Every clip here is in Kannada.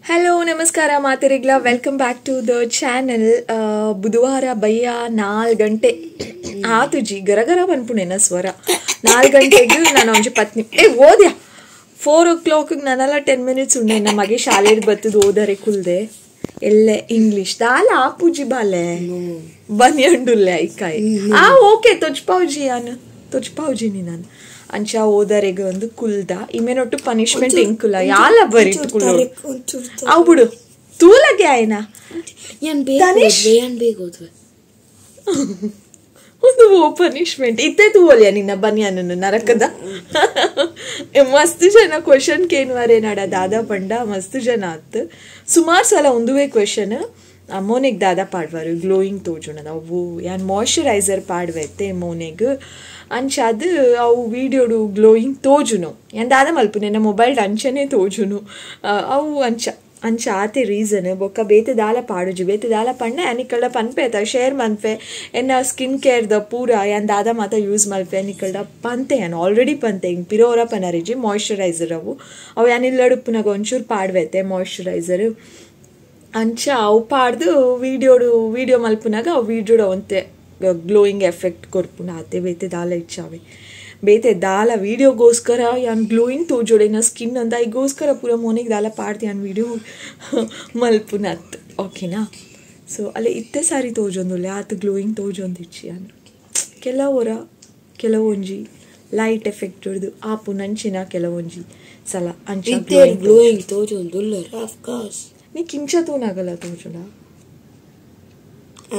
ಹಲೋ ನಮಸ್ಕಾರ ಮಾತೆರೆಗ್ಲ welcome back to the channel. ಬುಧವಾರ ಬಯ್ಯ 4 ಗಂಟೆ ಆತುಜಿ ಗರಗರ ಬನ್ಪುಣೆನ ಸ್ವರ 4 ಗಂಟೆಗೆ ನಾನು ಒಂಜಿ ಪತ್ನಿ ಓದ್ಯಾ 4 o'clock ನಾನೆಲ್ಲ 10 minutes ಉಂಡೆ ನಮಗೆ ಶಾಲೆಡ್ ಬತ್ತದು ಓದರೆ ಕುಲ್ದೆ ಎಲ್ಲೆ ಇಂಗ್ಲಿಷ್ ದಾಲ ಆಪುಜಿ ಬಾಲೆ ಬನ್ಯಂಡುಲ್ಲೆ ಐಕಾಯಿ ಓಕೆ ತೊಚ್ಪಾವುಜಿನಿ ನಾನು ಅಂಚ ಓದರೆಗೆ ಒಂದು ಕುಲ್ದ ಇಮೇನೊಟ್ಟು ಪನಿಷ್ಮೆಂಟ್ ಎಂಕುಲ ಯಾಲ ಬರಿತು ಕುಲ್ಲ ಅವು ಬಿಡು ತೂಲಗೆ ಆಯ್ನ ಒಂದು ಪನಿಷ್ಮೆಂಟ್ ಇತ್ತೆ ತೂವಲ್ಯ ನಿನ್ನ ಬನ್ಯಾನನ್ನು ನರಕದ ಮಸ್ತ್ ಜನ ಕ್ವೆಶನ್ ಕೇನ್ವಾರೆ ನಡ ದಾದಾ ಪಂಡ ಮಸ್ತ್ ಜನ ಆತ್ ಸುಮಾರು ಸಲ ಒಂದುವೇ ಕ್ವೆಶನ್ ಮೋನೆಗ್ ದಾದಾ ಪಾಡ್ವಾರು ಗ್ಲೋಯಿಂಗ್ ತೋಜುಣದ ಅವು ಯಾನ್ ಮಾಯ್ಶ್ಚರೈಸರ್ ಪಾಡ್ವೆತ್ತೆ ಮೋನೆಗ್ ಅಂಚ ಅದು ಅವು ವೀಡಿಯೋಡು ಗ್ಲೋಯಿಂಗ್ ತೋಜುನು ಯಾನ್ ದಾದ ಮಲ್ಪು ನನ್ನ ಮೊಬೈಲ್ ಅಂಚನೆ ತೋಜುನು ಅವು ಅಂಚ ಆತೆ ರೀಸನ್ ಬೊಕ್ಕ ಬೇತೆ ದಾಲ ಪಾಡುಜು ಬೇತೆ ದಾಲ ಪಂಡ ಯಾನಿಕಲ್ಡ ಪನ್ಪೇತ ಶೇರ್ ಮನ್ಪೆ ಎನ್ನ ಸ್ಕಿನ್ ಕೇರ್ದ ಪೂರ ಯಾನ್ ದಾದ ಮಾತ ಯೂಸ್ ಮಲ್ಪೆ ಯಾನಿಕಲ್ಡ ಪಂತೆ ಯಾನ್ ಆಲ್ರೆಡಿ ಪಂತೆ ಹಿಂಗೆ ಪಿರೋರ ಪನರಿಜಿ ಮಾಯ್ಶ್ಚರೈಸರ್ ಅವು ಯಾನಿಲ್ಲಡುಪ್ಪುನಾಗ ಒಂಚೂರು ಪಾಡ್ವೆತೆ ಮಾಯ್ಶ್ಚರೈಸರ್ ಅಂಚ ಅವು ಪಾಡ್ದು ವಿಡಿಯೋ ಮಲ್ಪುನಾಗ ಅವು ವಿಡಿಯೋಡ ಒಂತೆ ಗ್ಲೋಯಿಂಗ್ ಎಫೆಕ್ಟ್ ಕೊರ್ಪುನ ಆತೆ ಬೇತೆ ದಾಲ ಇಚ್ಚಾವೆ ಬೇತೆ ದಾಲ ವಿಡಿಯೋಗೋಸ್ಕರ ಯಾನ್ ಗ್ಲೋಯಿಂಗ್ ತೋಜೋಡೆನ ಸ್ಕಿನ್ ಅಂದ ಈಗೋಸ್ಕರ ಪೂರ ಮೋನಿಗೆ ದಾಲ ಪಾಡ್ದು ಯಾನ್ ವಿಡಿಯೋ ಮಲ್ಪುನತ್ ಓಕೆನಾ. ಸೊ ಅಲ್ಲೇ ಇತ್ತೆ ಸಾರಿ ತೋಜೊಂದುಲ್ಲೆ ಆತ ಗ್ಲೋಯಿಂಗ್ ತೋಜೊಂದಿಚ್ಚಿ ಯಾನ್ ಕೆಲವೊಂಜಿ ಲೈಟ್ ಎಫೆಕ್ಟ್ ಹಿಡಿದು ಆಪು ನಂಚಿನ ಕೆಲವೊಂಜಿ ಸಲ ಅಂಚ ಗ್ಲೋಯಿಂಗ್ ತೋಜೊಂದುಲ್ಲ ಆಫ್ ಕೋರ್ಸ್ ನೀ ಕಿಂಚ ತೂನಾಗಲ್ಲ ತೋಜುಡ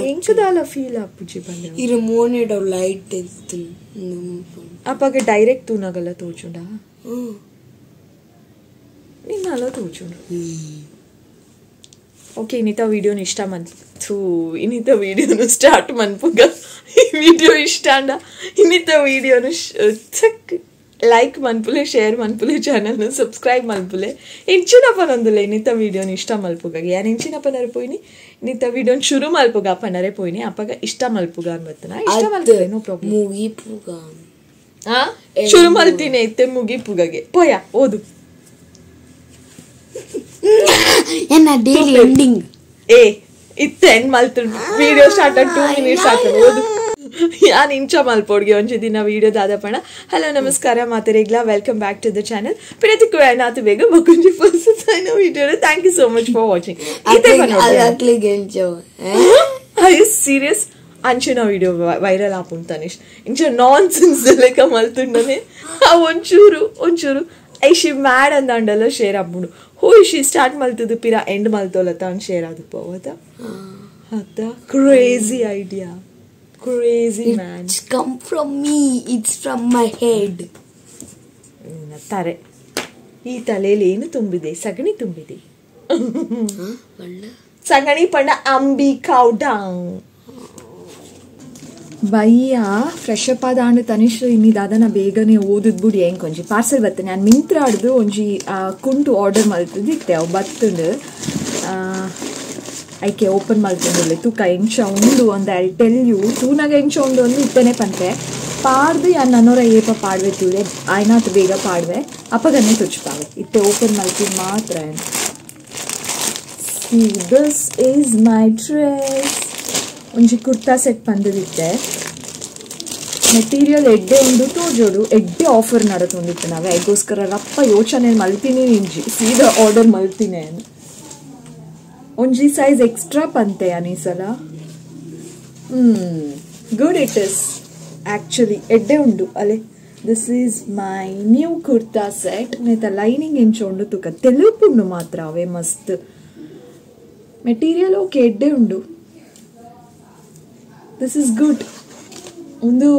ಎಂಕದಾಲ ಫೀಲ್ ಆಪುಜಿ ಬಂದೆ ಇರ ಮೋನೆಡ್ ಲೈಟ್ ಇತ್ತು ಅಪ್ಪಗೆ ಡೈರೆಕ್ಟ್ ತೂನಾಗಲ್ಲ ತೋಜುಡ ನಿನ್ನಲ್ಲ ತೋಜುಡ ಓಕೆ ಇನ್ನಿತ ವಿಡಿಯೋನ ಇಷ್ಟ ಇನ್ನಿತ ವಿಡಿಯೋನು ಸ್ಟಾರ್ಟ್ ಮನ್ಪುಗ ಈ ವಿಡಿಯೋ ಇಷ್ಟ ಅಂಡ ಇನ್ನಿತ ವಿಡಿಯೋನು ಲೈಕ್ ಮನ್ಪುಲೆ ಶೇರ್ ಮನ್ಪುಲೆ ಚಾನಲ್ನ ಸಬ್ಸ್ಕ್ರೈಬ್ ಮಲ್ಪುಲೆ ಇಂಚಿನಪ್ಪನೊಂದುಲೆ ಇನ್ನಿತ ವಿಡಿಯೋನ ಇಷ್ಟ ಮಲ್ಪುಗಾಗಿ ಯಾರು ಇಂಚಿನಪ್ಪನರೆ ಪೋಯ್ನಿ ಇನ್ನಿತ ವಿಡಿಯೋನ ಶುರು ಮಲ್ಪುಗ ಅಪ್ಪನರೆ ಪೋಯ್ನಿ ಅಪ್ಪಗ ಇಷ್ಟ ಮಲ್ಪುಗ ಅನ್ಬತ್ತನ ಇಷ್ಟ ಮಲ್ಪುಗ ನೋ ಪ್ರಾಬ್ಲಮ್ ಮುಗಿಪುಗ ಶುರು ಮಲ್ತೀನಿ ಇತ್ತೆ ಮುಗಿಪುಗಗೆ ಪೋಯ ಓದು ಎನ್ನ ಡೈಲಿ ಎಂಡಿಂಗ್ ಇತ್ತೆ ಎಂಡ್ ಮಲ್ತು ವಿಡಿಯೋ ಸ್ಟಾರ್ಟ್ 2 minutes ಆಗ್ತದೆ ಓದು ಯಾನ್ ಇಂಚ ಮಲ್ಪೋಡ್ಗೆ ಒಂಜಿ ದಿನ ವಿಡಿಯೋ ದಾದಪಣ. ಹಲೋ ನಮಸ್ಕಾರ ಮಾತೆರೆಗ್ಲ welcome back to the channel. ಪಿರತಿಕ್ಕು ಏನಾತು ಬೇಗ ಬಕುಂಜಿ ಫಸ್ಟ್ ಸೈನ video thank you so much for watching. Are you serious? ಅಂಚಿನ ವಿಡಿಯೋ ವೈರಲ್ ಆಪುನ್ ತನಿಷ್ ಇಂಚ ನಾನ್ ಸೆನ್ಸ್ ಲೆಕ್ಕ ಮಲ್ತುಂಡನೆ ಒಂಚೂರು ಐಶಿ ಮ್ಯಾಡ್ ಅಂದಂಡಲ್ಲ ಶೇರ್ ಆಪುಂಡು ಹೋ ಇಶಿ ಸ್ಟಾರ್ಟ್ ಮಲ್ತದು ಪಿರ ಎಂಡ್ ಮಲ್ತೋಲತ್ತ ಅನ್ ಶೇರ್ ಆದು ಪೋವತ ಅತ್ತ crazy idea crazy man it's come from me, it's from my head. ತಾರೆ ಈ ತಲೆಯಲ್ಲಿ ಏನು ತುಂಬಿದೆ? ಸಗಣಿ ತುಂಬಿದೆ. ಸಗಣಿ ಪಂಡ ಅಂಬಿ ಕೌ ಡೌನ್ ಬಯ್ಯ ಫ್ರೆಶ್ ಅಪ್ ಆದ ತನಿಷ್ ಇನ್ನಿದಾದನ ಬೇಗನೆ ಓದಿದ್ ಬಿಡಿ ಹೆಂಗ್ ಕೊಂಜಿ ಪಾರ್ಸಲ್ ಬರ್ತೇನೆ ನಾನು ಮಿಂತ್ರ ಆಡ್ದು ಒಂಜಿ ಕುಂಟು ಆರ್ಡರ್ ಮಲ್ತದಿತ್ತೆ ಅವು ಬತ್ತಂಡು ಐಕೆ ಓಪನ್ ಮಾಡ್ಕೊಂಡಿಲ್ಲ ತೂಕ ಎಂಚ ಉಂಡು ಒಂದು ಐ ಟೆಲ್ ಯು ತೂನಾಗ ಎಂಚ ಉಂಡು ಒಂದು ಇತ್ತನೆ ಪಂತೆ ಪಾಡ್ದು ಯಾನ್ ನನ್ನೋರ ಏಪ ಪಾಡ್ವೆ ತೂಲೆ ಆಯ್ನಾತ್ ಬೇಗ ಪಾಡ್ವೆ ಅಪ್ಪಗನ್ನೇ ತುಚ್ಪಾವೆ ಇತ್ತೆ ಓಪನ್ ಮಾಡ್ತೀನಿ ಮಾತ್ರ. ದಿಸ್ ಈಸ್ ಮೈ ಡ್ರೆಸ್ ಒಂಜಿ ಕುರ್ತಾ ಸೆಟ್ ಬಂದಿದ್ದೆ ಮೆಟೀರಿಯಲ್ ಎಡ್ಡೆ ಉಂಡು ತೋಜೋಡು ಎಡ್ಡೆ ಆಫರ್ ನಡತೊಂದಿತ್ತು ನಾವೇ ಅದಕ್ಕೋಸ್ಕರ ರಪ್ಪ ಯೋಚನೆ ಮಲ್ತೀನಿ ಇಂಜಿ ಸೀದಾ ಆರ್ಡರ್ ಮಲ್ತೀನಿ ಒಂಜಿ ಸೈಜ್ ಎಕ್ಸ್ಟ್ರಾ ಪಂತೆ ಅನಿಸಲ ಗುಡ್ ಇಟ್ ಇಸ್ ಆಕ್ಚುಲಿ ಎಡ್ಡೆ ಉಂಡು ಅಲೆ this is my new kurta set ನೇತ ಲೈನಿಂಗ್ ಎಂಚ ಉಂಡು ತುಕ ತೆಲುಪುಂಡು ಮಾತ್ರ ಅವೇ ಮಸ್ತ್ ಮೆಟೀರಿಯಲ್ ಓಕೆ ಎಡ್ಡೆ ಉಂಡು ದಿಸ್ ಇಸ್ ಗುಡ್ ಒಂದು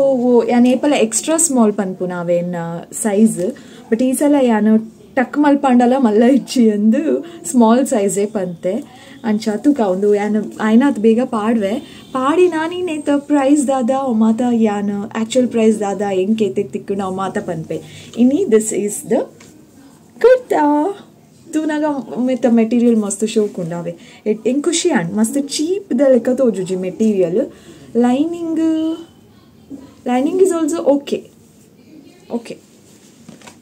ಯಾನ್ ಏಪಲ ಎಕ್ಸ್ಟ್ರಾ ಸ್ಮಾಲ್ ಪನ್ಪು ನಾವೇನ್ ಸೈಜ್ ಬಟ್ ಈ ಸಲ ಯಾನು ಟಕ್ ಮಲ್ಪಂಡಲ ಮಲ್ಲ ಇಚ್ಚಿ ಅಂದು ಸ್ಮಾಲ್ ಸೈಜೇ ಪಂತೆ ಅಂಚ ತೂಕ ಒಂದು ಯಾನ್ ಆಯ್ನಾತ್ ಬೇಗ ಪಾಡ್ವೆ ಪಾಡಿ ನಾನಿನೇತ ಪ್ರೈಸ್ ದಾದ ಮಾತ ಯಾನ್ ಆಕ್ಚುಯಲ್ ಪ್ರೈಸ್ ದಾದ ಹೆಂಗ್ ಕೇತೆಗ್ ತಿಕ್ಕು ನಾವು ಮಾತ ಪನ್ಪೆ ಇನ್ನಿ ದಿಸ್ ಈಸ್ ದ ಕುರ್ತಾ ತೂನಾಗ ಮೆತ್ತ ಮೆಟೀರಿಯಲ್ ಮಸ್ತ್ ಶೋಕುಂಡಾವೆ ಹೆಂಗ್ ಖುಷಿ ಅಂಡ್ ಮಸ್ತ್ ಚೀಪ್ ದ ಲೆಕ್ಕ ತೋಜುಜಿ material lining is also okay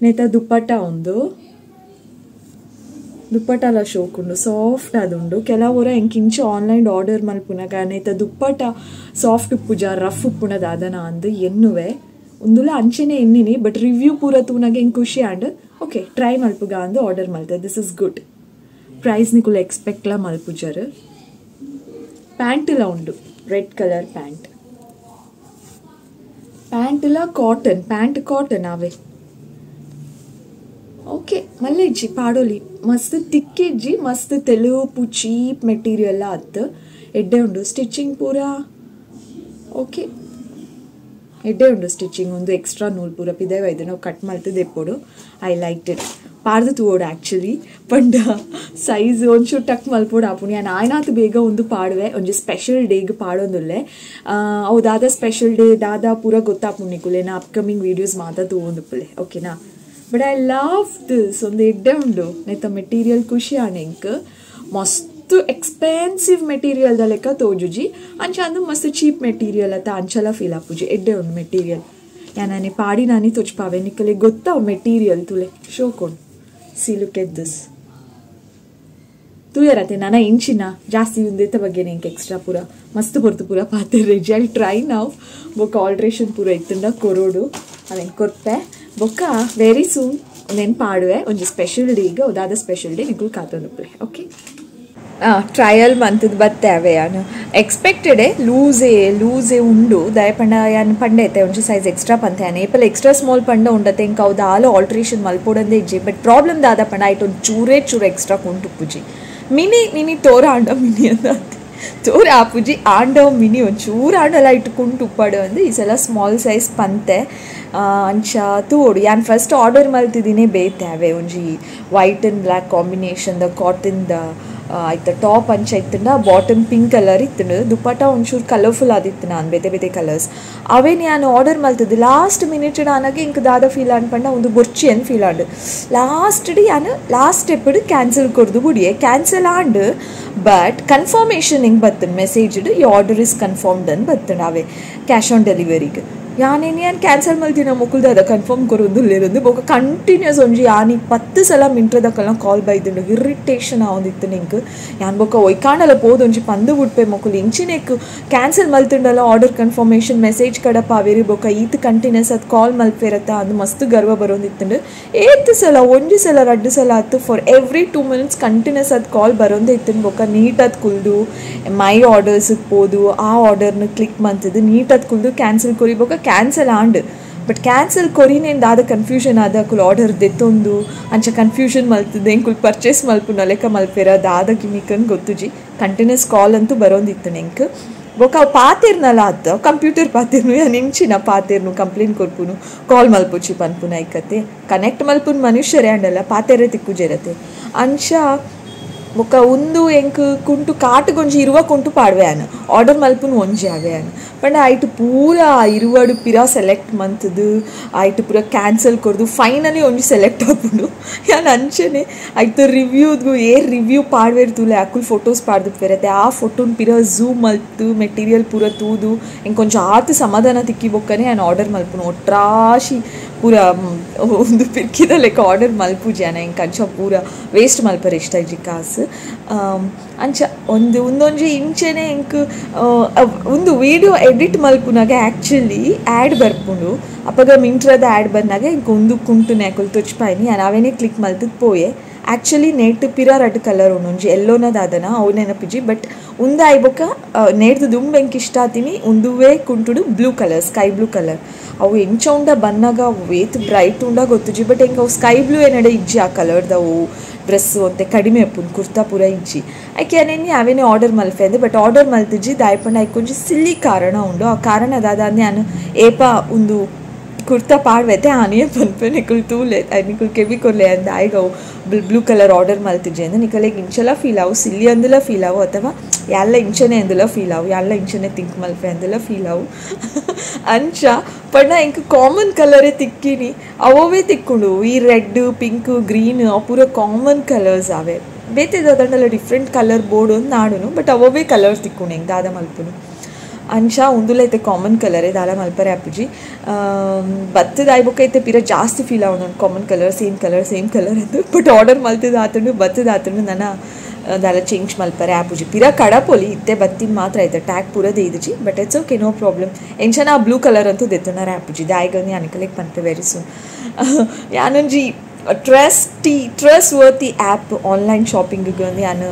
ನೇತ ದುಪ್ಪಟ್ಟ ಒಂದು ದುಪ್ಪಟಲ ಶೋಕುಂಡು ಸಾಫ್ಟ್ ಅದುಂಡು ಕೆಲವರ ಎಂಕಿಂಚ ಆನ್ಲೈನ್ ಆರ್ಡರ್ ಮಲ್ಪುನ ಕಾರಣ ದುಪ್ಪಟ ಸಾಫ್ಟ್ ಉಪ್ಪುಜ ರಫ್ ಉಪ್ಪುನ ದಾದನ ಅಂದು ಎನ್ನುವೆ ಒಂದುಲ ಅಂಚೆನೆ ಎನ್ನಿನಿ ಬಟ್ ರಿವ್ಯೂ ಪೂರ ತೂನಗೆ ಹೆಂಗೆ ಖುಷಿ ಆಂಡ್ ಓಕೆ ಟ್ರೈ ಮಲ್ಪುಗ ಅಂದು ಆರ್ಡರ್ ಮಲ್ತೆ ದಿಸ್ ಇಸ್ ಗುಡ್ ಪ್ರೈಸ್ ನಿಕುಲು ಎಕ್ಸ್ಪೆಕ್ಟ್ಲ ಮಲ್ಪುಜರ್ ಪ್ಯಾಂಟ್ಲ ಉಂಡು ರೆಡ್ ಕಲರ್ ಪ್ಯಾಂಟ್ಲ ಕಾಟನ್ ಪ್ಯಾಂಟ್ ಕಾಟನ್ ಅವೇ ಓಕೆ ಮಲ್ಲ ಇಜ್ಜಿ ಪಾಡೋಲಿ ಮಸ್ತ್ ತಿಕ್ಕಿಜ್ಜಿ ಮಸ್ತ್ ತೆಲುಪು ಚೀಪ್ ಮೆಟೀರಿಯಲ್ ಅತ್ತು ಎಡ್ಡೆ ಉಂಡು ಸ್ಟಿಚಿಂಗ್ ಪೂರ ಓಕೆ ಎಡ್ಡೆ ಉಂಡು ಸ್ಟಿಚಿಂಗ್ ಒಂದು ಎಕ್ಸ್ಟ್ರಾ ನೂಲ್ ಪೂರ ಪಿದೇವ ಇದು ನಾವು ಕಟ್ ಮಾಡ್ತದೆ ಎಪ್ಪೋಡು ಐ ಲೈಕ್ ಇಟ್ ಪಾಡ್ದು ತೂಡು ಆ್ಯಕ್ಚುಲಿ ಪಂಡ ಸೈಜ್ ಒಂಚೂರು ಟಕ್ ಮಲ್ಪೋಡು ಆಪುಣಿ ನಾನು ಆಯ್ನಾತು ಬೇಗ ಒಂದು ಪಾಡುವೆ ಒಂಜಿ ಸ್ಪೆಷಲ್ ಡೇಗೆ ಪಾಡೊಂದುಲ್ಲೆ ಅವು ದಾದಾ ಸ್ಪೆಷಲ್ ಡೇ ದಾದಾ ಪೂರ ಗೊತ್ತಾಪುಣಿಕುಲೆ ನಾ ಅಪ್ಕಮಿಂಗ್ ವೀಡಿಯೋಸ್ ಮಾತಾ ತಗೊಂಡುಪ್ಪುಲೆ ಓಕೆನಾ ಬಟ್ ಐ ಲವ್ ದಿಸ್ ಒಂದು ಎಡ್ಡೆ ಉಂಡು ನೆತ್ತ ಮೆಟೀರಿಯಲ್ ಖುಷಿ ಆನೆಂಕ್ ಮಸ್ತ್ ಎಕ್ಸ್ಪೆನ್ಸಿವ್ ಮೆಟೀರಿಯಲ್ದ ಲೆಕ್ಕ ತೋಜುಜಿ ಅಂಚ ಅಂದು ಮಸ್ತ್ ಚೀಪ್ ಮೆಟೀರಿಯಲ್ ಅತ್ತ ಅಂಚಲ ಫೀಲ್ ಆಪುಜಿ ಎಡ್ಡೆ ಉಂಡು ಮೆಟೀರಿಯಲ್ ಯಾನೇ ಪಾಡಿ ನಾನಿ ತೋಚ್ಪಾವೆ ನಿಕ್ಕಲೆ ಗೊತ್ತಾವ ಮೆಟೀರಿಯಲ್ ತುಲೆ ಶೋಕೊಂಡು ಸಿ ಲುಕ್ ಎಟ್ ದಿಸ್ ತೂಯರತೆ ನಾನ ಇಂಚಿನ ಜಾಸ್ತಿ ಉಂದೆತ್ತ ಬಗ್ಗೆ ನಿಂಗೆ ಎಕ್ಸ್ಟ್ರಾ ಪೂರ ಮಸ್ತ್ ಬರ್ತು ಪೂರ ಪಾತೆ ರಿಜಲ್ಟ್ ಟ್ರೈ ನಾವು ಬೊಕ್ಕ ಆಲ್ಟ್ರೇಷನ್ ಪೂರ ಇತ್ತಂಡ ಕೊರೋಡು ಅದೇನು ಕೊರ್ಪೆ ಬೊಕ್ಕ ವೆರಿ ಸೂನ್ ನೆನ್ ಪಾಡುವೆ ಒಂಜಿ ಸ್ಪೆಷಲ್ ಡೇಗೆ ಅದಾದ ಸ್ಪೆಷಲ್ ಡೇ ನಿಗುಲ್ ಕಾತೊಂದುಪ್ಲೆ ಓಕೆ ಟ್ರಯಲ್ ಮಂತದ್ದು ಬತ್ತೇವೆ ಯಾನು ಎಕ್ಸ್ಪೆಕ್ಟೆಡೆ ಲೂಸೇ ಉಂಡು ದಯಪಂಡ ಯಾನು ಪಂಡೈತೆ ಒಂಚು ಸೈಜ್ ಎಕ್ಸ್ಟ್ರಾ ಪಂತೆ ಯಾನು ಏಪಲ್ ಎಕ್ಸ್ಟ್ರಾ ಸ್ಮಾಲ್ ಪಂಡ ಉಂಡತೆ ಇಂಕ ಅವ್ದು ಆಲು ಆಲ್ಟ್ರೇಷನ್ ಮಲ್ಪೋಡಂದೇ ಇಜ್ಜಿ ಬಟ್ ಪ್ರಾಬ್ಲಮ್ ದಾದ ಪಂಡ ಆಯ್ತು ಒಂದು ಚೂರು ಎಕ್ಸ್ಟ್ರಾ ಕೊಂಡು ಪುಜಿ ಮಿನಿ ತೋರ ಆಂಡ ಮಿನಿ ಅಂತ ತೋರ ಆಪುಜಿ ಆಂಡವ್ ಮಿನಿ ಒಂಚೂರು ಆಂಡಲ್ಲ ಇಟ್ಕೊಂಡು ಉಪ್ಪಾಡು ಅಂದ್ರೆ ಈ ಸಲ ಸ್ಮಾಲ್ ಸೈಜ್ ಪಂತೆ ಅಂಚ ತೂಡು ಯಾನು ಫಸ್ಟ್ ಆರ್ಡರ್ ಮಲ್ತಿದ್ದೀನಿ ಬೇತೇವೆ ಒಂಜಿ ವೈಟ್ ಆ್ಯಂಡ್ ಬ್ಲ್ಯಾಕ್ ಕಾಂಬಿನೇಷನ್ದ ಕಾಟನ್ದ ಆಯ್ತು ಟಾಪ್ ಅಂಚ ಇತ್ತಂಡ ಬಾಟಮ್ ಪಿಂಕ್ ಕಲರ್ ಇತ್ತು ದುಪ್ಪಟ ಒಂಚೂರು ಕಲರ್ಫುಲ್ ಆದಿತ್ತು ನಾನು ಬೇತೆ ಕಲರ್ಸ್ ಅವೇ ನಾನು ಆರ್ಡರ್ ಮಲ್ತದ್ದು ಲಾಸ್ಟ್ ಮಿನಿಟ್ ನನಗೆ ಇಂಕ ದಾದ ಫೀಲ್ ಅನ್ಪಂಡ ಒಂದು ಬೊರ್ಚಿ ಅನ್ ಫೀಲ್ ಆಂಡು ಲಾಸ್ಟ್ ಡಿ ನಾನು ಲಾಸ್ಟ್ ಸ್ಟೆಪ್ ಕ್ಯಾನ್ಸಲ್ ಕೊಡ್ದು ಬುಡಿಯೇ ಕ್ಯಾನ್ಸಲ್ ಆಂಡು ಬಟ್ ಕನ್ಫರ್ಮೇಷನ್ ಹಿಂಗೆ ಬರ್ತದೆ ಮೆಸೇಜ್ ಈ ಆರ್ಡರ್ ಇಸ್ ಕನ್ಫರ್ಮ್ಡ್ ಅನ್ ಬರ್ತದೆ ಅವೇ ಕ್ಯಾಶ್ ಆನ್ ಡೆಲಿವರಿಗೆ ಯಾನೇನು ಕ್ಯಾನ್ಸಲ್ ಮಲ್ತಿನ ಮುಕುಲ್ದ ಅದ ಕನ್ಫರ್ಮ್ ಕೊರೊಂದುಲ್ಲೇರೊಂದು ಬೊಕ ಕಂಟಿನ್ಯೂಸ್ ಒಂಜಿ ಯಾನಿ 10 ಸಲ ಮಿಂಟ್ರದಕಲ್ಲ ಕಾಲ್ ಬೈದುಂಡು ಇರಿಟೇಷನ್ ಆವೊಂದಿತ್ತು ನಿಂಗೆ ಯಾನ್ ಬೊಕ ಒಯ್ಕಾಂಡಲ ಪೋದು ಒಂಜಿ ಪಂದು ಬುಡ್ಪೆ ಮೊಕುಲು ಇಂಚಿನೆಕ್ ಕ್ಯಾನ್ಸಲ್ ಮಲ್ತುಂಡಲ್ಲ ಆರ್ಡರ್ ಕನ್ಫರ್ಮೇಷನ್ ಮೆಸೇಜ್ ಕಡಪ ಅವೇರಿ ಬೊಕ ಈತ್ ಕಂಟಿನ್ಯೂಸ್ ಅದು ಕಾಲ್ ಮಲ್ಪೇರತ್ತ ಅದು ಮಸ್ತ್ ಗರ್ವ ಬರೋಂದಿತ್ತುಂಡು ಒಂಜಿ ಸಲ 2 ಸಲ ಆಯ್ತು ಫಾರ್ ಎವ್ರಿ 2 ಮಿನಿಟ್ಸ್ ಕಂಟಿನ್ಯೂಸ್ ಅದು ಕಾಲ್ ಬರೋಂದೇ ಇತ್ತು ಬೊಕ ನೀಟದು ಕುಲ್ದು ಮೈ ಆರ್ಡರ್ಸಿಗೆ ಪೋದು ಆ ಆರ್ಡರ್ನ ಕ್ಲಿಕ್ ಮಂತದ್ದು ನೀಟದು ಕುಲ್ದು ಕ್ಯಾನ್ಸಲ್ ಕೊರಿ ಬೊಕ ಕ್ಯಾನ್ಸಲ್ ಆಂಡ್ ಬಟ್ ಕ್ಯಾನ್ಸಲ್ ಕೊರಿನೇನು ದಾದ ಕನ್ಫ್ಯೂಷನ್ ಆದ ಕುಲ್ ಆರ್ಡರ್ ದೆತ್ತೊಂದು ಅಂಚ ಕನ್ಫ್ಯೂಷನ್ ಮಲ್ತದೆ ಕುಲ್ ಪರ್ಚೇಸ್ ಮಲ್ಪುನ ಲೆಕ್ಕ ಮಲ್ಪೇರ ದಾದ ಗಿಮಿಕನ್ ಗೊತ್ತುಜಿ ಕಂಟಿನ್ಯೂಸ್ ಕಾಲ್ ಅಂತೂ ಬರೋಂದಿತ್ತು ನೆಂಕ್ ಬೊಕ ಅವು ಪಾತಿರ್ನಲ್ಲ ಆತ ಕಂಪ್ಯೂಟರ್ ಪಾತಿರ್ನು ನಿಂಚಿನ ಪಾತಿರ್ನು ಕಂಪ್ಲೇಂಟ್ ಕೊರ್ಪುನು ಕಾಲ್ ಮಲ್ಪುಚಿ ಪನ್ಪುನ ಐಕತೆ ಕನೆಕ್ಟ್ ಮಲ್ಪುನ್ ಮನುಷ್ಯರೇ ಅಂಡಲ್ಲ ಪಾತೆರೆ ತಿಕ್ಕುಜೆರತೆ ಅಂಚ ಬೊಕ ಒಂದು ಎಂಕ್ ಕುಂಟು ಕಾಟುಗೊಂಜಿ ಇರುವ ಕುಂಟು ಪಾಡ್ವೆ ಆನು ಆರ್ಡರ್ ಮಲ್ಪುನು ಒಂಜಿ ಆವೆ ಆನು ಪಂಡ ಆಯ್ತು ಪೂರ ಇರುವಡು ಪಿರಾ ಸೆಲೆಕ್ಟ್ ಮಂತದು ಆಯ್ತು ಪೂರ ಕ್ಯಾನ್ಸಲ್ ಕೊರ್ದು ಫೈನಲಿ ಒಂಜಿ ಸೆಲೆಕ್ಟ್ ಆಪುಂಡು ಯಾನು ಅಂಚನೆ ಆಯ್ತು ರಿವ್ಯೂದು ರಿವ್ಯೂ ಪಾಡ್ವೇರ್ ತೂಲೆ ಅಕ್ಕುಲ್ ಫೋಟೋಸ್ ಪಾಡ್ದು ಬೇರತ್ತೆ ಆ ಫೋಟೋನ್ ಪಿರಾ ಝೂಮ್ ಮಲ್ತು ಮೆಟೀರಿಯಲ್ ಪೂರ ತೂದು ಎಂಕ್ ಕೊಂಚ ಆತು ಸಮಾಧಾನ ತಿಕ್ಕಿ ಬೊಕ್ಕನೆ ನಾನು ಆರ್ಡರ್ ಮಲ್ಪುನು ಒಟ್ರಾಶಿ ಪೂರ ಒಂದು ಪಿರ್ಕಿದ ಲೆಕ್ಕ ಆರ್ಡರ್ ಮಲ್ಪುಜಿ ಅನ ಎಂಕ್ ಅಂಚ ಪೂರ ವೇಸ್ಟ್ ಮಲ್ಪರೆ ಇಷ್ಟ ಇಜ್ಜಿ ಕಾಸು ಅಂಚ ಒಂದೊಂಜಿ ಇಂಚೆನೆ ಎಂಕ್ ಒಂದು ವಿಡಿಯೋ ಎಡಿಟ್ ಮಲ್ಪುನಾಗೆ ಆ್ಯಕ್ಚುಲಿ ಆ್ಯಡ್ ಬರ್ಪುಂಡು ಅಪ್ಪಗ ಮಿಂಟ್ರದ ಆ್ಯಡ್ ಬಂದಾಗ ಇಂಕ ಒಂದು ಕುಂಟು ನೆಕುಲ್ ತೊಚ್ಪಾಯಿನಿ ನಾವೇನೇ ಕ್ಲಿಕ್ ಮಲ್ತದ್ ಪೋಯೆ ಆ್ಯಕ್ಚುಲಿ ನೆಟ್ ಪಿರಾ ರೆಡ್ ಕಲರ್ ಒಂದೊಂಜಿ ಎಲ್ಲೋನದಾದನ ಅವು ನೆನಪಿಜಿ ಬಟ್ ಉಂದ ಆಯ್ಬೊಕ್ಕ ನೇರ್ದು ದುಂಬು ಎಂಕ್ ಇಷ್ಟ ಆತೀನಿ ಒಂದುವೇ ಕುಂಟುಡು blue colour sky blue colour ಅವು ಎಂಚ ಉಂಡ ಬನ್ನಾಗ ವೇತ್ ಬ್ರೈಟ್ ಉಂಡ ಗೊತ್ತುಜಿ ಬಟ್ ಎಂಕ್ ಅವು ಸ್ಕೈ ಬ್ಲೂ ಏನಡೆ ಇಜ್ಜಿ ಆ ಕಲರ್ದವು ಡ್ರೆಸ್ಸು ಅಂತೆ ಕಡಿಮೆ ಅಪ್ಪುನ್ ಕುರ್ತಾ ಪೂರ ಇಜ್ಜಿ ಆಯ್ಕೆ ಏನೇನು ಅವೇನೇ ಆರ್ಡರ್ ಮಲ್ಪೆ ಅಂದೆ ಬಟ್ ಆರ್ಡರ್ ಮಲ್ತಿಜ್ಜಿ ದಾಯ್ಪಂಡ ಆಯ್ಕೊಂಜಿ ಸಿಲ್ಲಿ ಕಾರಣ ಉಂಡು ಆ ಕಾರಣ ಅದಾದ ನಾನು ಏಪ ಒಂದು ಕುರ್ತಾ ಪಾಡ್ವೆತೆ ಆನಿಯ ಪನ್ಪೆ ನಿಕುಲ್ ತೂಲೆ ನಿಕುಲ್ ಕೆವಿ ಕೊರ್ಲೆ ಅಂದ ಆಯ್ಗ ಬ್ಲೂ ಕಲರ್ ಆರ್ಡರ್ ಮಲ್ತಿಜ್ಜಿ ಅಂದ್ರೆ ನಿಕಲೆಗೆ ಇಂಚೆಲ್ಲ ಫೀಲ್ ಆವು ಸಿಲ್ಲಿ ಅಂದೆಲ್ಲ ಫೀಲ್ ಆವು ಅಥವಾ ಎಲ್ಲ ಇಂಚನೆ ಅಂದೆಲ್ಲ ಫೀಲ್ ಆವು ಎಲ್ಲ ಇಂಚನೆ ತಿಂಕ್ ಮಲ್ಪೆ ಅಂದೆಲ್ಲ ಫೀಲ್ ಆವು ಅಂಚ ಪಂಡ ಇಂಕ ಕಾಮನ್ ಕಲರೇ ತಿಕ್ಕಿನಿ ಅವೇ ತಿಕ್ಕೊಂಡು ಈ ರೆಡ್ ಪಿಂಕ್ ಗ್ರೀನ್ ಅವು ಪೂರ ಕಾಮನ್ ಕಲರ್ಸ್ ಅವೆ ಬೇತೆ ದಂಡಲ್ಲ ಡಿಫ್ರೆಂಟ್ ಕಲರ್ ಬೋರ್ಡ್ ಒಂದು ನಾಡುನು ಬಟ್ ಅವೇ ಕಲರ್ಸ್ ತಿಕ್ಕೊಂಡು ಹೆಂಗೆ ದಾದ ಮಲ್ಪುನು ಅಂಚ ಉಂದುಲ ಐತೆ ಕಾಮನ್ ಕಲರ್ ದಾಲ ಮಲ್ಪರೆ ಆಪುಜಿ ಬತ್ತದ ಆಯ್ಬೊಕ್ಕ ಐತೆ ಪಿರ ಜಾಸ್ತಿ ಫೀಲ್ ಆವೊಂದು ಕಾಮನ್ ಕಲರ್ ಸೇಮ್ ಕಲರ್ ಅದು ಬಟ್ ಆರ್ಡರ್ ಮಲ್ತದ ಆತುಂಡು ಬತ್ತದ ಆತುಂಡು ನನ್ನ ದಾಲ ಚೇಂಜ್ ಮಲ್ಪರೆ ಆಪುಜಿ ಪಿರ ಕಡಪೊಲಿ ಇತ್ತೆ ಬತ್ತಿನ ಮಾತ್ರ ಐತೆ ಟ್ಯಾಗ್ ಪೂರ ದೇದಿಜಿ but it's okay no problem ಎಂಚನ ಬ್ಲೂ ಕಲರ್ ಅಂತೂ ದೆತ್ತುನಾರ ಆಪುಜಿ ದಾಯಿಗಂದು ಅನ್ಕಲೆಕ್ ಪನ್ಪೆ ವೆರಿ ಸೂನ್ ಯಾನೊಂಜಿ ಟ್ರಸ್ಟ್ ವರ್ತಿ ಆ್ಯಪ್ ಆನ್ಲೈನ್ ಶಾಪಿಂಗಿಗೆ ಒಂದು ಯಾನು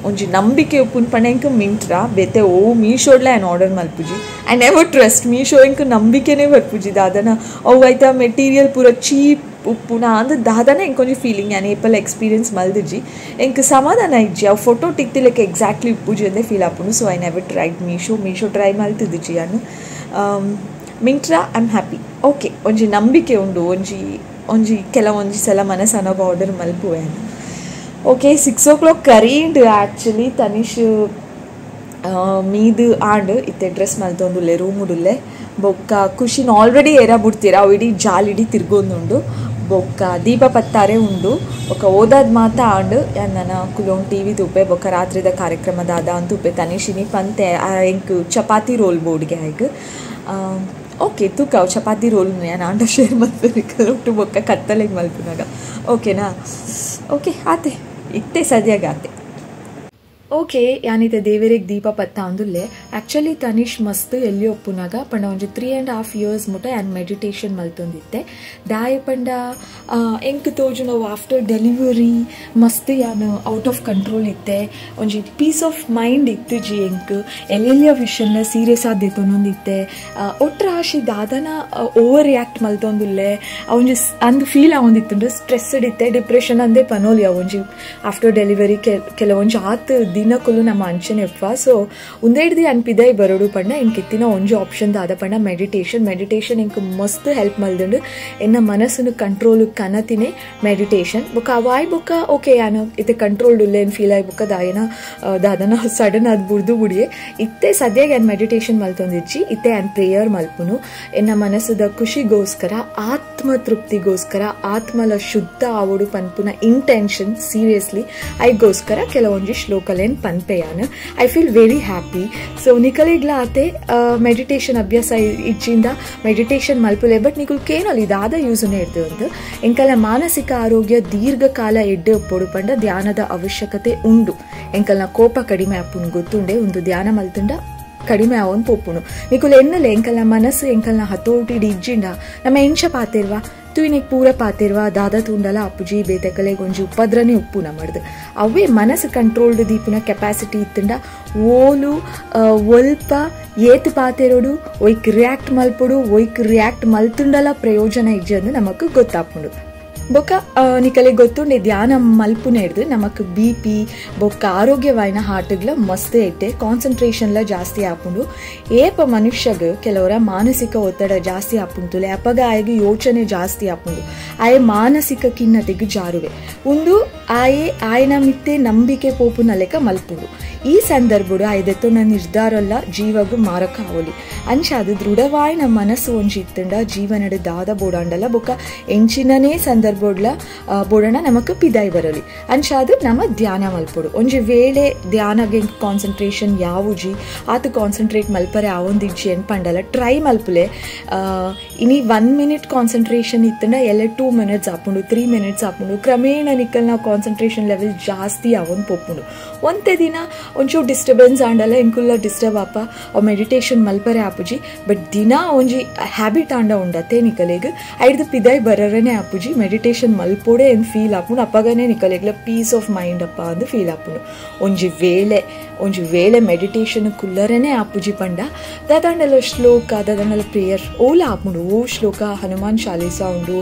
ಒಂಜಿ ನಂಬಿಕೆ ಉಪ್ಪುನ ಪಂಡ ಮಿಂಟ್ರಾ ಬೇತೆ ಮೀಶೋಡ್ಲ ಆ್ಯನ್ ಆರ್ಡರ್ ಮಲ್ಪುಜಿ ಐ ನೆವರ್ ಟ್ರಸ್ಟ್ ಮೀಶೋ ಇಂಕ ನಂಬಿಕೆನೇ ಬರ್ಪುಜಿ ದಾದನ ಅವು ಆಯ್ತಾ ಮೆಟೀರಿಯಲ್ ಪೂರ ಚೀಪ್ ಉಪ್ಪುನ ಅಂದ್ ದಾದನ ಇಂಕೊಂಜಿ ಫೀಲಿಂಗ್ ಯಾನ್ ಏಪಲ್ ಎಕ್ಸ್ಪೀರಿಯನ್ಸ್ ಮಲ್ದಿಜಿ ಇಂಕ ಸಮಾಧಾನ ಇಜ್ಜಿ ಅವು ಫೋಟೋ ಟಿಕ್ತಿಲಕ್ಕೆ ಎಕ್ಸಾಕ್ಟ್ಲಿ ಉಪ್ಪುಜಿ ಅಂದೇ ಫೀಲ್ ಆಪುಂಡು so I never tried Meesho try ಮಲ್ತಿದ್ದಿಜಿ ಯಾನು Myntra I am happy okay ಒಂಜಿ ನಂಬಿಕೆ ಉಂಡು ಒಂಜಿ ಕೆಲವೊಂಜಿ ಸಲ ಮನಸ್ಸನೋಗ ಆರ್ಡರ್ ಮಲ್ಪುವೆ ಓಕೆ 6 o'clock ಕರೀಂಡು ಆ್ಯಕ್ಚುಲಿ ತನಿಷ್ ಮೀದು ಆಂಡ್ ಇತ್ತೆ ಡ್ರೆಸ್ ಮಲ್ತೊಂದುಲ್ಲೆ ರೂಮುಡುಲ್ಲೆ ಬೊಕ್ಕ ಖುಷಿನ ಆಲ್ರೆಡಿ ಏರ ಬಿಡ್ತೀರ ಅವು ಇಡೀ ಜಾಲಿಡಿ ತಿರ್ಗೊಂದುಂಡು ಬೊಕ್ಕ ದೀಪ ಪತ್ತಾರೆ ಉಂಡು ಬೊಕ್ಕ ಓದಾದ ಮಾತ ಆಂಡ್ ನನ್ನ ಕುಲೋನ್ ಟಿ ವಿ ತುಪ್ಪೆ ಬೊಕ್ಕ ರಾತ್ರಿದ ಕಾರ್ಯಕ್ರಮದ ಅದ ಅಂತುಪ್ಪೆ ತನಿಷಿನಿ ಪಂತೆ ಎಂಕ್ ಚಪಾತಿ ರೋಲ್ ಬೋರ್ಡ್ಗೆ ಆಯ್ಕೆ ಓಕೆ ತೂಕ ಚಪಾತಿ ರೋಲ್ ನಾನು ಆಂಡ ಶೇರ್ ಮಲ್ಪೇಬೇಕು ಒಟ್ಟು ಬೊಕ್ಕ ಕತ್ತಲೆಗೆ ಮಲ್ಪಿನಾಗ ಓಕೆನಾ ಓಕೆ ಆತೆ ಇತ್ತೆ ಸದ್ಯಾಗ ಆತೆ ಓಕೆ ಯಾನಿತೆ ದೇವರಿಗೆ ದೀಪ ಪತ್ತ ಅಂದುಲ್ಲೆ ಆ್ಯಕ್ಚುಲಿ ತನಿಷ್ ಮಸ್ತ್ ಎಲ್ಲಿ ಒಪ್ಪುನಾಗ ಪಂಡ ಒಂಜಿ 3.5 years ಮುಟ ಯಾನ್ ಮೆಡಿಟೇಷನ್ ಮಲ್ತೊಂದಿತ್ತೆ ದಾಯ ಪಂಡ ಎಂಕ್ ತೋಜು ನಾವು ಆಫ್ಟರ್ ಡೆಲಿವರಿ ಮಸ್ತ್ ಯಾನ್ ಔಟ್ ಆಫ್ ಕಂಟ್ರೋಲ್ ಇತ್ತೆ ಒಂಜಿ ಪೀಸ್ ಆಫ್ ಮೈಂಡ್ ಇತ್ತು ಜಿ ಎಂಕ್ ಎಲ್ಲೆಲ್ಲಿಯ ವಿಷಯನ ಸೀರಿಯಸ್ ಆದೊಂದಿತ್ತೆ ಒಟ್ರ ಆಶಿ ದಾದನ ಓವರ್ ರಿಯಾಕ್ಟ್ ಮಲ್ತೊಂದುಲ್ಲೆ ಒಂಜಿ ಅಂದು ಫೀಲ್ ಆವೊಂದಿತ್ತು ಸ್ಟ್ರೆಸ್ಡ್ ಇತ್ತೆ ಡಿಪ್ರೆಷನ್ ಅಂದೇ ಪನೋಲಿ ಅವೊಂಜಿ ಆಫ್ಟರ್ ಡೆಲಿವರಿ ಕೆಲವೊಂಜಿ ಆತ್ ದಿನಕ್ಕೂ ನಮ್ಮ ಅಂಚನೆ ಇಪ್ಪ ಸೊ ಒಂದೇಡ್ದು ಅನ್ಪಿದೆ ಬರೋಡು ಪಂಡ ಇಂಕಿತ್ತಿನ ಒಂಜಿ ಆಪ್ಷನ್ ದಾದ ಪಂಡ ಮೆಡಿಟೇಷನ್ ಇಂಕ ಮಸ್ತ್ ಹೆಲ್ಪ್ ಮಲ್ದಂಡು ಎನ್ನ ಮನಸ್ಸನ್ನು ಕಂಟ್ರೋಲ್ ಕನತಿನೇ ಮೆಡಿಟೇಷನ್ ಬೊಕ್ಕ ಅವಾಯ್ ಬೊಕ್ಕ ಓಕೆ ಯಾನು ಇತ್ತೆ ಕಂಟ್ರೋಲ್ಡ್ ಉಲ್ಲೆ ಏನು ಫೀಲ್ ಆಯ್ ಬೊಕ್ಕ ದಾದನ ಸಡನ್ ಅದು ಬುಡಿಯೇ ಇತ್ತೆ ಸದ್ಯಾಗ ಏನು ಮೆಡಿಟೇಷನ್ ಮಲ್ತೊಂದಿಚ್ಚಿ ಇತ್ತೆ ಏನು ಪ್ರೇಯರ್ ಮಲ್ಪುನು ಎನ್ನ ಮನಸ್ಸದ ಖುಷಿಗೋಸ್ಕರ ಆತ್ಮ ತೃಪ್ತಿಗೋಸ್ಕರ ಆತ್ಮಲ ಶುದ್ಧ ಆವಡು ಪನ್ಪುನ ಇಂಟೆನ್ಷನ್ ಸೀರಿಯಸ್ಲಿ ಐಗೋಸ್ಕರ ಕೆಲವೊಂಜಿ ಶ್ಲೋಕಲೇನು ಪನ್ಪೆಯಾನು I feel very happy so ನಿಕಲಿಗ್ಲ ಆತೆ ಮೆಡಿಟೇಷನ್ ಅಭ್ಯಾಸ ಇಚ್ಚಿಂದ ಮೆಡಿಟೇಷನ್ ಮಲ್ಪುಲೆ ಬಟ್ ನಿಕುಲ್ ಕೇನೋಲಿ ದಾದ ಯೂಸನೇ ಇರ್ತದೆ ಒಂದು ಎಂಕಲ ಮಾನಸಿಕ ಆರೋಗ್ಯ ದೀರ್ಘಕಾಲ ಎಡ್ಡೆ ಒಪ್ಪೋಡು ಪಂಡ ಧ್ಯಾನದ ಅವಶ್ಯಕತೆ ಉಂಡು ಎಂಕಲ್ನ ಕೋಪ ಕಡಿಮೆ ಆಪುನ್ ಗೊತ್ತುಂಡೆ ಒಂದು ಧ್ಯಾನ ಮಲ್ತುಂಡ ಕಡಿಮೆ ಅವನ್ ಪೋಪುನು ನಿಕುಲ್ ಎನ್ನಲೆ ಎಂಕಲ್ನ ಮನಸ್ಸು ಎಂಕಲ್ನ ಹತೋಟಿ ಇಜ್ಜಿಂಡ ನಮ್ಮ ಎಂಚ ಪಾತಿರ್ವಾ ತುಯಿನಿಗೆ ಪೂರ ಪಾತಿರ್ವಾ ದಾದ ತುಂಡಲ ಅಪ್ಪುಜಿ ಬೇತಕಲೆಗೆ ಒಂಜಿ ಉಪದ್ರನೇ ಉಪ್ಪುನ ಮಾಡ್ದು ಅವೇ ಮನಸ್ಸು ಕಂಟ್ರೋಲ್ಡ್ ದೀಪುನ ಕೆಪಾಸಿಟಿ ಇತ್ತಂಡ ಓಲು ಒಲ್ಪ ಏತ್ ಪಾತಿರೋಡು ಒಯ್ಕ್ ರಿಯಾಕ್ಟ್ ಮಲ್ಪುಡು ಒಯ್ಕ್ ರಿಯಾಕ್ಟ್ ಮಲ್ತುಂಡಲ ಪ್ರಯೋಜನ ಇಜ್ಜಿ ಅಂದು ನಮಕ್ ಗೊತ್ತಾಪುಂಡು ಬೊಕ್ಕ ನಿಕಲೆ ಗೊತ್ತುಂಡೆ ಧ್ಯಾನ ಮಲ್ಪುನೆ ಹಿಡ್ದು ನಮಕ್ BP ಬೊಕ್ಕ ಆರೋಗ್ಯವಾಯಿನ ಹಾರ್ಟ್ಗ್ಲ ಮಸ್ತ್ ಇಟ್ಟೆ ಕಾನ್ಸಂಟ್ರೇಷನ್ಲ ಜಾಸ್ತಿ ಆಪುಂಡು ಏಪ ಮನುಷ್ಯಗ್ ಕೆಲವರ ಮಾನಸಿಕ ಒತ್ತಡ ಜಾಸ್ತಿ ಆಪುಂಟುಲೆ ಅಪಗ ಆಯ್ಗೆ ಯೋಚನೆ ಜಾಸ್ತಿ ಆಪುಂಡು ಆಯೆ ಮಾನಸಿಕ ಖಿನ್ನತೆಗೆ ಜಾರುವೆ ಒಂದು ಆಯ್ನ ಮಿತ್ತೆ ನಂಬಿಕೆ ಪೋಪುನ ಲೆಕ್ಕ ಮಲ್ಪುಂಡು ಈ ಸಂದರ್ಭಡು ಆಯ್ದೆತ್ತೊಂಡ ನಿರ್ಧಾರಲ್ಲ ಜೀವಗು ಮಾರಕ ಆವೊಲಿ ಅಂಚಾದು ದೃಢವಾಯಿನ ಮನಸ್ಸು ಒಂಜಿ ಇತ್ತಂಡ ಜೀವನದ ದಾದ ಬೋಡಾಂಡಲ ಬೊಕ್ಕ ಎಂಚಿನನೇ ಸಂದರ್ಭಡ್ಲ ಬೋಡಣ ನಮಕ್ ಪಿದಾಯಿ ಬರಲಿ ಅಂಚಾದು ನಮ್ಮ ಧ್ಯಾನ ಮಲ್ಪೊಡು ಒಂಜಿ ವೇಳೆ ಧ್ಯಾನಗೆ ಕಾನ್ಸಂಟ್ರೇಷನ್ ಯಾವುಜಿ ಆತು ಕಾನ್ಸಂಟ್ರೇಟ್ ಮಲ್ಪರೆ ಆವೊಂದಿಜ್ಜಿ ಏನು ಪಂಡಲ ಟ್ರೈ ಮಲ್ಪುಲೆ ಇನಿ 1 minute ಕಾನ್ಸಂಟ್ರೇಷನ್ ಇತ್ತಂಡ ಎಲ್ಲ 2 minutes ಆಪುಂಡು 3 minutes ಆಪುಂಡು ಕ್ರಮೇಣ ನಿಕ್ಕಲ್ ನಾವು ಕಾನ್ಸಂಟ್ರೇಷನ್ ಲೆವೆಲ್ ಜಾಸ್ತಿ ಅವನ್ ಪೋಪುಂಡು ಒಂದೇ ದಿನ ಒಂಚೂರು ಡಿಸ್ಟರ್ಬೆನ್ಸ್ ಆಂಡಲ್ಲ ಇಂಕುಲ್ಲ ಡಿಸ್ಟರ್ಬ್ ಆಪ ಅವು ಮೆಡಿಟೇಷನ್ ಮಲ್ಪರೆ ಆಪುಜಿ ಬಟ್ ದಿನ ಒಂಜಿ ಹ್ಯಾಬಿಟ್ ಆಂಡ ಉಂಡತ್ತೆ ನಿಕಲೆಗ್ ಐದು ಪಿದಾಯಿ ಬರರನೇ ಆಪುಜಿ ಮೆಡಿಟೇಷನ್ ಮಲ್ಪೋಡೆ ಏನು ಫೀಲ್ ಆಪುಂಡು ಅಪ್ಪಗನೇ ನಿಕಲೆಗ್ಲ ಪೀಸ್ ಆಫ್ ಮೈಂಡ್ ಅಪ್ಪ ಅಂದು ಫೀಲ್ ಆಪುಂಡು ಒಂಜಿ ವೇಳೆ ಮೆಡಿಟೇಷನ್ ಕುಲ್ಲರನೇ ಆಪುಜಿ ಪಂಡ ದಾದಾಂಡಲ ಶ್ಲೋಕ ದಾದಾಂಡಲ ಪ್ರೇಯರ್ ಓಲ ಆಪುಂಡು ಓ ಶ್ಲೋಕ ಹನುಮಾನ್ ಚಾಲೀಸ ಉಂಡು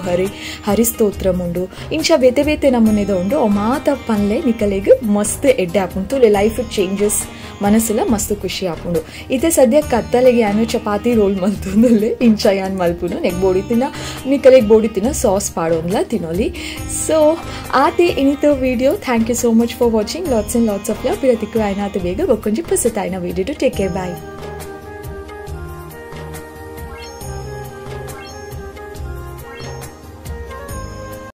ಹರಿಸ್ತೋತ್ರಂ ಉಂಡು ಇಂಚ ಬೇತೆ ನಮೂನೆದ ಉಂಡು ಅವು ಮಾತ ಪನ್ಲೆ ನಿಕಲೆಗ್ ಮಸ್ತ್ ಎಡ್ಡೆ ಆಪುಂಡು ತುಲೆ ಲೈಫ್ ಚೇಂಜಸ್ ಮನಸ್ಸೆಲ್ಲ ಮಸ್ತ್ ಖುಷಿ ಆಪುಂಡು ಇತ್ತೆ ಸದ್ಯ ಕತ್ತಲೆಗೆ ಯಾನು ಚಪಾತಿ ರೋಲ್ ಮಲ್ತೊಂದುಲ್ಲೆ ಇಂಚ ಯಾನ್ ಮಲ್ಪುನು ನೆಗ್ ಬೋಡಿತಿನ ನಿಕಲೆಗ್ ಬೋಡಿತಿನ ಸಾಸ್ ಪಾಡೋನ್ಲ ತಿನ್ನೋಲಿ ಸೊ ಆತೆ ಇನಿತ video thank you so much for watching lots of love ಪಿರತಿಕ್ಕು ಆಯ್ನಾತ ಬೇಗ ಬೊಕ್ಕೊಂಜಿ ಪುಸತಾಯ್ನ video to take care bye